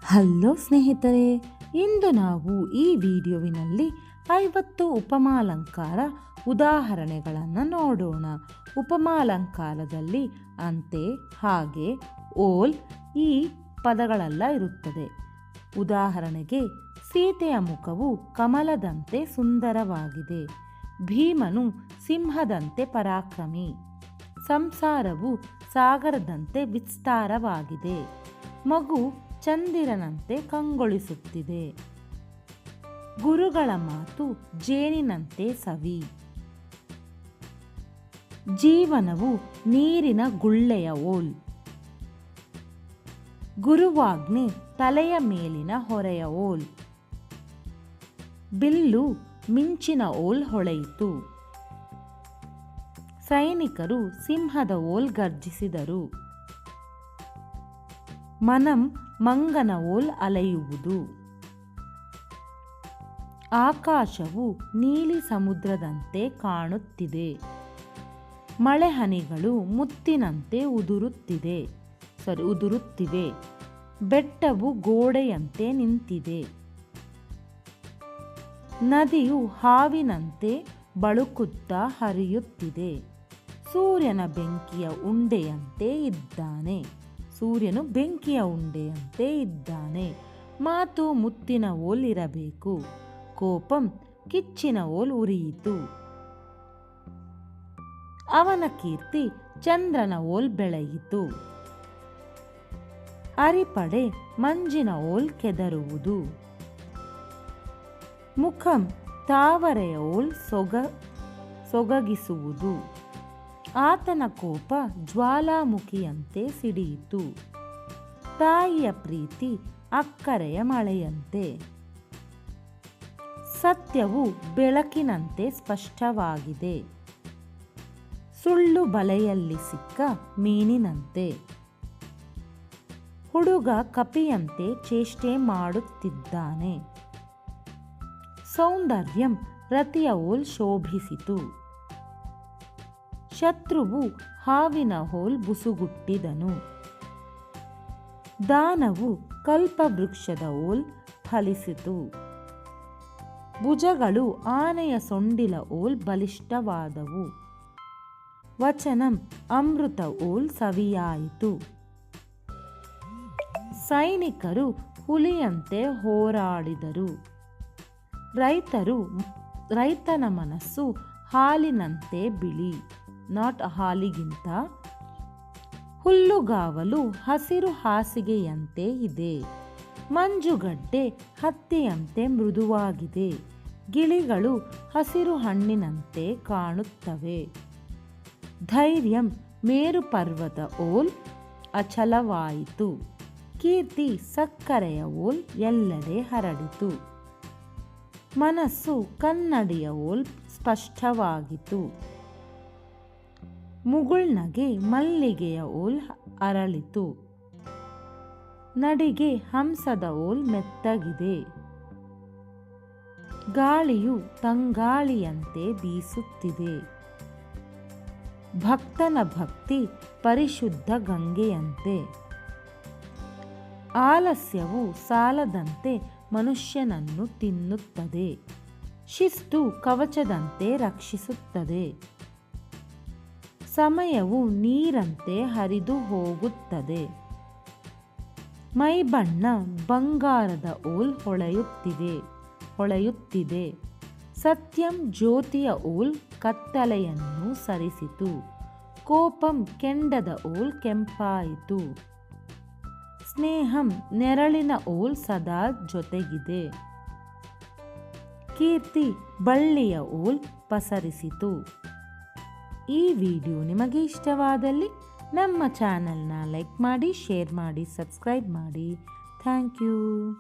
Hello ಸ್ನೇಹಿತರೆ, ಇಂದು ನಾವು ಈ ವಿಡಿಯೋವಿನಲ್ಲಿ 50 ಉಪಮಾಲಂಕಾರ ಉದಾಹರಣೆಗಳನ್ನು ನೋಡೋಣ. ಉಪಮಾಲಂಕಾರದಲ್ಲಿ ಅಂತೆ, ಹಾಗೆ, ಓಲ್ ಈ ಪದಗಳೆಲ್ಲ ಇರುತ್ತದೆ. ಉದಾಹರಣೆಗೆ, ಸೀತೆಯ ಮುಖವು ಕಮಲದಂತೆ ಸುಂದರವಾಗಿದೆ. ಭೀಮನು ಸಿಂಹದಂತೆ ಪರಾಕ್ರಮಿ. ಸಂಸಾರವು ಸಾಗರದಂತೆ ವಿಸ್ತಾರವಾಗಿದೆ. ಮಗು ಚಂದಿರನಂತೆ ಕಂಗೊಳಿಸುತ್ತಿದೆ. ಗುರುಗಳ ಮಾತು ಜೇನಿನಂತೆ ಸವಿ. ಜೀವನವು ನೀರಿನ ಗುಳ್ಳೆಯ ಓಲ್. ಗುರುವಾಜ್ಞೆ ತಲೆಯ ಮೇಲಿನ ಹೊರೆಯ ಓಲ್. ಬಿಲ್ಲು ಮಿಂಚಿನ ಓಲ್ ಹೊಳೆಯಿತು. ಸೈನಿಕರು ಸಿಂಹದ ಓಲ್ ಗರ್ಜಿಸಿದರು. ಮನಂ ಮಂಗನ ಓಲ್ ಅಲೆಯುವುದು. ಆಕಾಶವು ನೀಲಿ ಸಮುದ್ರದಂತೆ ಕಾಣುತ್ತಿದೆ. ಮಳೆಹನಿಗಳು ಮುತ್ತಿನಂತೆ ಉದುರುತ್ತಿವೆ. ಬೆಟ್ಟವು ಗೋಡೆಯಂತೆ ನಿಂತಿದೆ. ನದಿಯು ಹಾವಿನಂತೆ ಬಳುಕುತ್ತಾ ಹರಿಯುತ್ತಿದೆ. ಸೂರ್ಯನು ಬೆಂಕಿಯ ಉಂಡೆಯಂತೆ ಇದ್ದಾನೆ. ಮಾತು ಮುತ್ತಿನ ಓಲ್ ಇರಬೇಕು. ಕೋಪಂ ಕಿಚ್ಚಿನ ಓಲ್ ಉರಿಯಿತು. ಅವನ ಕೀರ್ತಿ ಚಂದ್ರನ ಓಲ್ ಬೆಳೆಯಿತು. ಅರಿಪಡೆ ಮಂಜಿನ ಓಲ್ ಕೆದರುವುದು. ಮುಖಂ ತಾವರೆಯ ಓಲ್ ಸೊಗಗಿಸುವುದು. ಆತನ ಕೋಪ ಜ್ವಾಲಾಮುಖಿಯಂತೆ ಸಿಡಿಯಿತು. ತಾಯಿಯ ಪ್ರೀತಿ ಅಕ್ಕರೆಯ ಮಳೆಯಂತೆ. ಸತ್ಯವು ಬೆಳಕಿನಂತೆ ಸ್ಪಷ್ಟವಾಗಿದೆ. ಸುಳ್ಳು ಬಲೆಯಲ್ಲಿ ಸಿಕ್ಕ ಮೀನಿನಂತೆ. ಹುಡುಗ ಕಪಿಯಂತೆ ಚೇಷ್ಟೆ ಮಾಡುತ್ತಿದ್ದಾನೆ. ಸೌಂದರ್ಯಂ ರತಿಯ ಓಲ್ ಶೋಭಿಸಿತು. ಶತ್ರುವು ಹಾವಿನ ಓಲ್ ಬುಸುಗುಟ್ಟಿದನು. ದಾನವು ಕಲ್ಪವೃಕ್ಷದ ಓಲ್ ಫಲಿಸಿತು. ಭುಜಗಳು ಆನೆಯ ಸೊಂಡಿಲ ಓಲ್ ಬಲಿಷ್ಠವಾದವು. ವಚನಂ ಅಮೃತ ಓಲ್ ಸವಿಯಾಯಿತು. ಸೈನಿಕರು ಹುಲಿಯಂತೆ ಹೋರಾಡಿದರು. ರೈತನ ಮನಸ್ಸು ಹಾಲಿನಂತೆ ಬಿಳಿ, ನಾಟ್ ಹಾಲಿಗಿಂತ. ಹುಲ್ಲುಗಾವಲು ಹಸಿರು ಹಾಸಿಗೆಯಂತೆ ಇದೆ. ಮಂಜುಗಡ್ಡೆ ಹತ್ತಿಯಂತೆ ಮೃದುವಾಗಿದೆ. ಗಿಳಿಗಳು ಹಸಿರು ಹಣ್ಣಿನಂತೆ ಕಾಣುತ್ತವೆ. ಧೈರ್ಯಂ ಮೇರು ಪರ್ವತ ಓಲ್ ಅಚಲವಾಯಿತು. ಕೀರ್ತಿ ಸಕ್ಕರೆಯ ಓಲ್ ಎಲ್ಲೆಡೆ ಹರಡಿತು. ಮನಸ್ಸು ಕನ್ನಡಿಯ ಓಲ್ ಸ್ಪಷ್ಟವಾಗಿತು. ಮುಗುಳ್ನಗೆ ಮಲ್ಲಿಗೆಯ ಓಲ್ ಅರಳಿತು. ನಡಿಗೆ ಹಂಸದ ಓಲ್ ಮೆತ್ತಗಿದೆ. ಗಾಳಿಯು ತಂಗಾಳಿಯಂತೆ ಬೀಸುತ್ತಿದೆ. ಭಕ್ತನ ಭಕ್ತಿ ಪರಿಶುದ್ಧ ಗಂಗೆಯಂತೆ. ಆಲಸ್ಯವು ಸಾಲದಂತೆ ಮನುಷ್ಯನನ್ನು ತಿನ್ನುತ್ತದೆ. ಶಿಸ್ತು ಕವಚದಂತೆ ರಕ್ಷಿಸುತ್ತದೆ. ಸಮಯವು ನೀರಂತೆ ಹರಿದು ಹೋಗುತ್ತದೆ. ಮೈಬಣ್ಣ ಬಂಗಾರದ ಓಲ್ ಹೊಳೆಯುತ್ತಿದೆ. ಸತ್ಯಂ ಜ್ಯೋತಿಯ ಓಲ್ ಕತ್ತಲೆಯನ್ನು ಸರಿಸಿತು. ಕೋಪಂ ಕೆಂಡದ ಓಲ್ ಕೆಂಪಾಯಿತು. ಸ್ನೇಹಂ ನೆರಳಿನ ಓಲ್ ಸದಾ ಜೊತೆಗಿದೆ. ಕೀರ್ತಿ ಬಳ್ಳಿಯ ಓಲ್ ಪಸರಿಸಿತು. ಈ ವಿಡಿಯೋ ನಿಮಗೆ ಇಷ್ಟವಾದಲ್ಲಿ ನಮ್ಮ ಚಾನೆಲ್ನ ಲೈಕ್ ಮಾಡಿ, ಶೇರ್ ಮಾಡಿ, ಸಬ್ಸ್ಕ್ರೈಬ್ ಮಾಡಿ. Thank you.